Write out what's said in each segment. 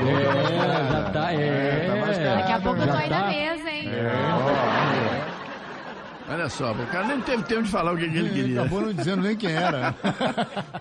Já tá, Daqui a pouco eu tô já aí tá. na mesa, hein? Olha só, o cara nem teve tempo de falar o que ele queria. Acabou não dizendo nem quem era.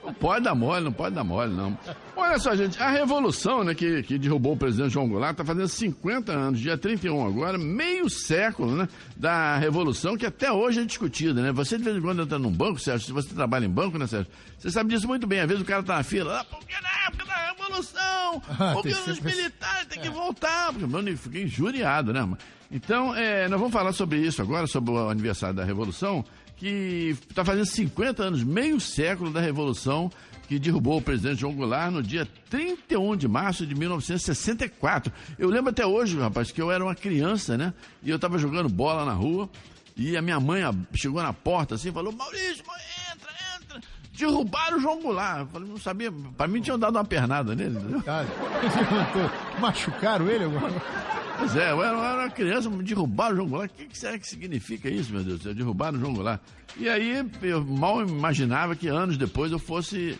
Não pode dar mole, não pode dar mole, não. Olha só, gente, a revolução, né, que derrubou o presidente João Goulart, tá fazendo 50 anos, dia 31 agora, meio século, né, da revolução, que até hoje é discutida, né? Você de vez em quando entra num banco, Sérgio, se você trabalha em banco, né, Sérgio? Você sabe disso muito bem, às vezes o cara tá na fila, porque na época da revolução, porque os militares têm que voltar, porque eu fiquei injuriado, né, mano? Então, nós vamos falar sobre isso agora, sobre o aniversário da Revolução, que está fazendo 50 anos, meio século da Revolução, que derrubou o presidente João Goulart no dia 31 de março de 1964. Eu lembro até hoje, rapaz, que eu era uma criança, né? E eu estava jogando bola na rua, e a minha mãe chegou na porta assim e falou: Maurício, entra. Derrubaram o João Goulart. Eu falei, não sabia, para mim tinham dado uma pernada nele, entendeu? Machucaram ele agora? Pois é, eu era uma criança, me derrubaram o João Goulart. O que será que significa isso, meu Deus do céu? Derrubaram o João Goulart. E aí, eu mal imaginava que anos depois eu fosse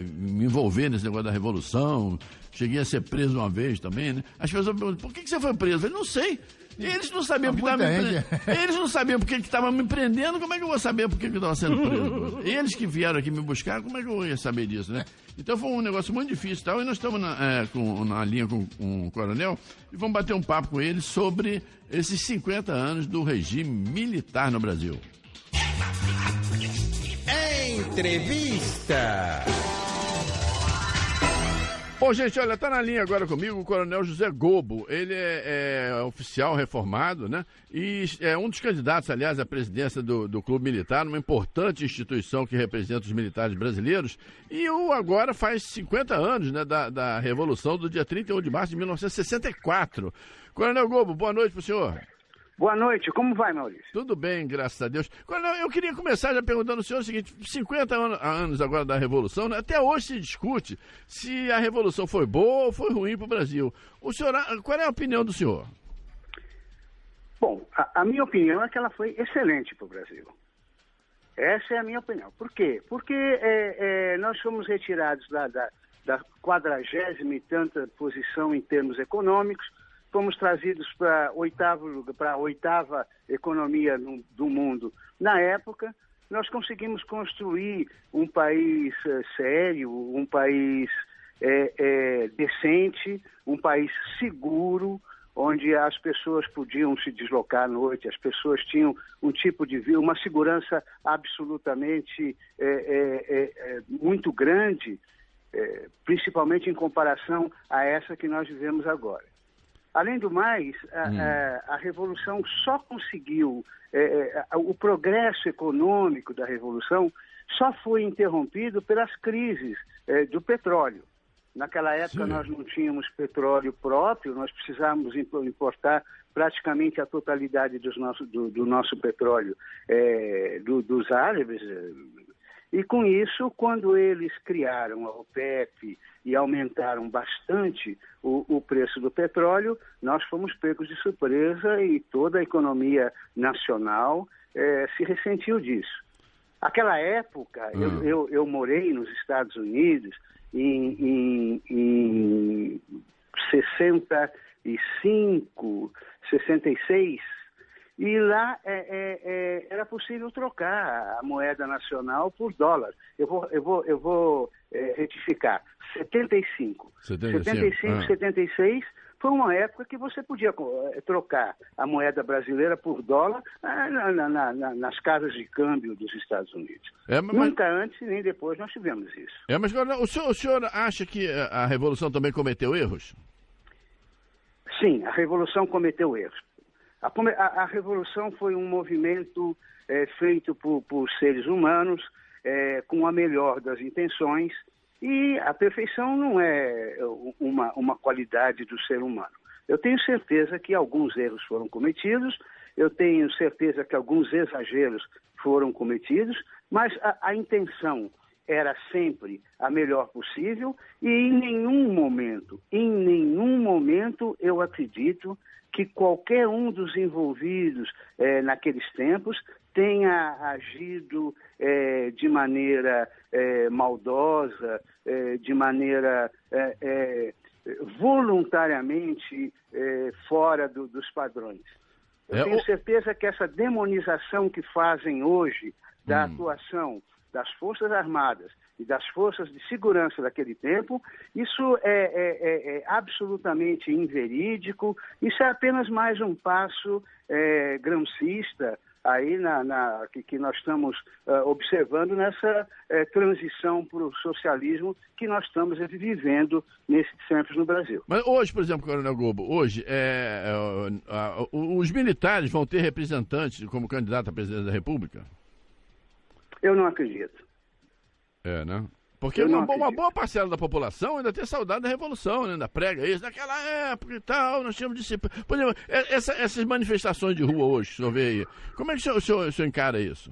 me envolver nesse negócio da Revolução. Cheguei a ser preso uma vez também, né? As pessoas perguntam, por que você foi preso? Eu falei, não sei. Eles não sabiam porque estavam me prendendo. Eles não sabiam porque estavam me prendendo, como é que eu vou saber porque eu estava sendo preso? Eles que vieram aqui me buscar, como é que eu ia saber disso, né? Então foi um negócio muito difícil e tal, e nós estamos na linha com o coronel e vamos bater um papo com ele sobre esses 50 anos do regime militar no Brasil. Entrevista. Bom, gente, olha, tá na linha agora comigo o Coronel José Gobo. Ele é oficial reformado, né? E é um dos candidatos, aliás, à presidência do Clube Militar, uma importante instituição que representa os militares brasileiros. E agora faz 50 anos, né, da Revolução do dia 31 de março de 1964. Coronel Gobo, boa noite pro senhor. Boa noite, como vai, Maurício? Tudo bem, graças a Deus. Coronel, eu queria começar já perguntando ao senhor o seguinte, 50 anos agora da Revolução, né? Até hoje se discute se a Revolução foi boa ou foi ruim para o Brasil. Qual é a opinião do senhor? Bom, a minha opinião é que ela foi excelente para o Brasil. Essa é a minha opinião. Por quê? Porque nós fomos retirados da 40ª e tanta posição em termos econômicos, fomos trazidos para a oitava economia do mundo. Na época, nós conseguimos construir um país sério, um país decente, um país seguro, onde as pessoas podiam se deslocar à noite, as pessoas tinham um tipo de vida, uma segurança absolutamente muito grande, principalmente em comparação a essa que nós vivemos agora. Além do mais, a Revolução só conseguiu, o progresso econômico da Revolução só foi interrompido pelas crises do petróleo. Naquela época nós não tínhamos petróleo próprio, nós precisávamos importar praticamente a totalidade do nosso petróleo dos árabes. E com isso, quando eles criaram a OPEP e aumentaram bastante o preço do petróleo, nós fomos pegos de surpresa e toda a economia nacional se ressentiu disso. Aquela época, eu morei nos Estados Unidos em 65, 66, e lá era possível trocar a moeda nacional por dólar. Eu vou retificar. 75, 76 foi uma época que você podia trocar a moeda brasileira por dólar nas casas de câmbio dos Estados Unidos. Nunca antes nem depois nós tivemos isso. Mas o senhor acha que a Revolução também cometeu erros? Sim, a Revolução cometeu erros. A Revolução foi um movimento feito por seres humanos com a melhor das intenções, e a perfeição não é uma qualidade do ser humano. Eu tenho certeza que alguns erros foram cometidos, eu tenho certeza que alguns exageros foram cometidos, mas a intenção era sempre a melhor possível, e em nenhum momento eu acredito que qualquer um dos envolvidos naqueles tempos tenha agido de maneira maldosa, de maneira voluntariamente fora dos padrões. Eu tenho certeza que essa demonização que fazem hoje da atuação das Forças Armadas e das forças de segurança daquele tempo, isso é absolutamente inverídico, isso é apenas mais um passo gramscista aí que nós estamos observando nessa transição para o socialismo que nós estamos vivendo nesses tempos no Brasil. Mas hoje, por exemplo, Coronel Gobo, hoje os militares vão ter representantes como candidato à presidência da República? Eu não acredito. Né? Porque uma boa parcela da população ainda tem saudade da Revolução, né? Ainda prega isso, naquela época e tal, nós tínhamos disciplina. Por exemplo, essas manifestações de rua hoje, o senhor vê aí, como é que o senhor encara isso?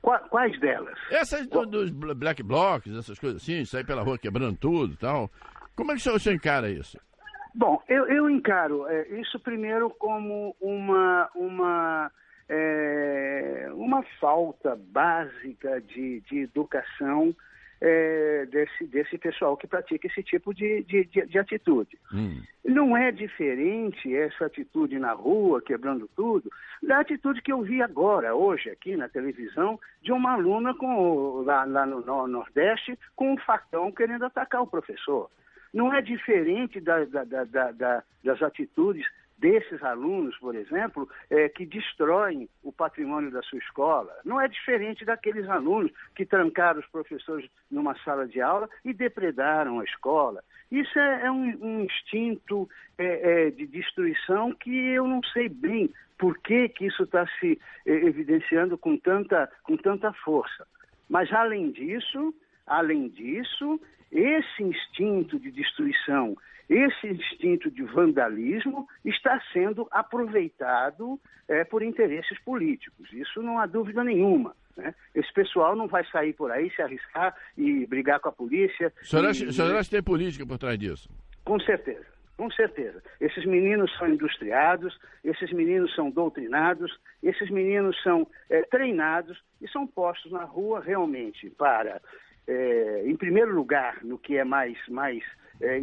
Quais delas? Essas dos black blocs, essas coisas assim, sair pela rua quebrando tudo e tal. Como é que o senhor encara isso? Bom, eu encaro isso primeiro como uma falta básica de educação desse pessoal que pratica esse tipo de atitude. Não é diferente essa atitude na rua, quebrando tudo, da atitude que eu vi agora, hoje, aqui na televisão, de uma aluna lá no Nordeste com um facão querendo atacar o professor. Não é diferente das atitudes desses alunos, por exemplo, que destroem o patrimônio da sua escola. Não é diferente daqueles alunos que trancaram os professores numa sala de aula e depredaram a escola. Isso é um instinto de destruição que eu não sei bem por que isso está se evidenciando com tanta força. Mas, além disso, esse instinto de destruição, esse instinto de vandalismo está sendo aproveitado por interesses políticos. Isso não há dúvida nenhuma, né? Esse pessoal não vai sair por aí, se arriscar e brigar com a polícia. O senhor acha que tem política por trás disso? Com certeza, com certeza. Esses meninos são industriados, esses meninos são doutrinados, esses meninos são treinados e são postos na rua realmente para, em primeiro lugar, no que é mais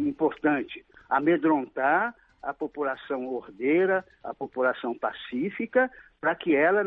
importante, amedrontar a população ordeira, a população pacífica, para que ela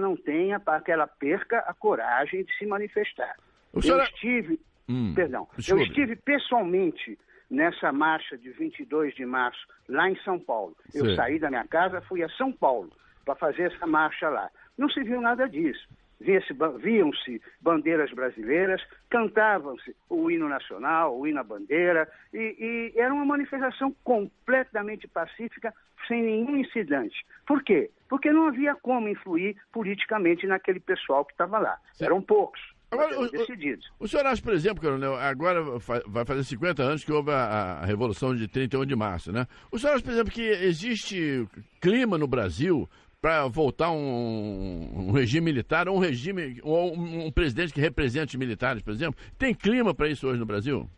perca a coragem de se manifestar. Eu estive pessoalmente nessa marcha de 22 de março, lá em São Paulo. Eu saí da minha casa, fui a São Paulo para fazer essa marcha lá. Não se viu nada disso. Viam-se bandeiras brasileiras, cantavam-se o hino nacional, o hino à bandeira, e era uma manifestação completamente pacífica, sem nenhum incidente. Por quê? Porque não havia como influir politicamente naquele pessoal que estava lá. Eram poucos. Agora, decididos. O senhor acha, por exemplo, Coronel, agora vai fazer 50 anos que houve a Revolução de 31 de março, né? O senhor acha, por exemplo, que existe clima no Brasil para voltar um regime militar, ou um presidente que represente os militares, por exemplo? Tem clima para isso hoje no Brasil?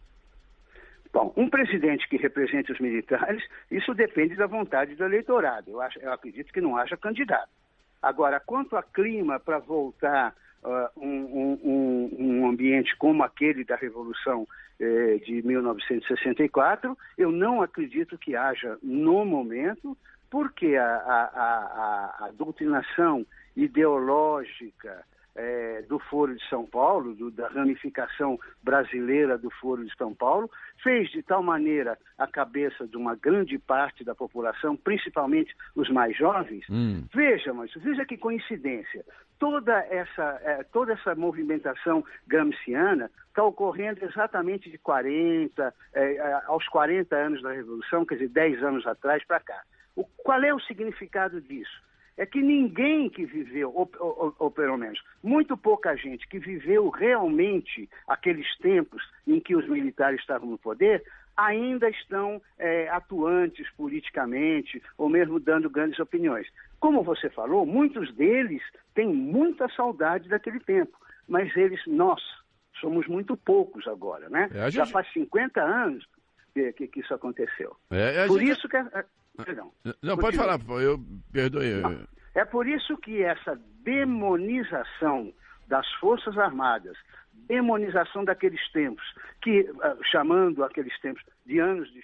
Bom, um presidente que represente os militares, isso depende da vontade do eleitorado. Eu acredito que não haja candidato. Agora, quanto a clima para voltar um ambiente como aquele da Revolução de 1964, eu não acredito que haja no momento, porque a doutrinação ideológica do Foro de São Paulo, da ramificação brasileira do Foro de São Paulo, fez de tal maneira a cabeça de uma grande parte da população, principalmente os mais jovens. Veja que coincidência. Toda essa movimentação gramsciana está ocorrendo exatamente de aos 40 anos da Revolução, quer dizer, 10 anos atrás para cá. Qual é o significado disso? É que ninguém que viveu, ou pelo menos muito pouca gente que viveu realmente aqueles tempos em que os militares estavam no poder, ainda estão atuantes politicamente ou mesmo dando grandes opiniões. Como você falou, muitos deles têm muita saudade daquele tempo, mas nós somos muito poucos agora, né? Já faz 50 anos que isso aconteceu. Isso que... Perdão. Não, pode falar, eu perdoei. É por isso que essa demonização das Forças Armadas, demonização daqueles tempos, chamando aqueles tempos de anos de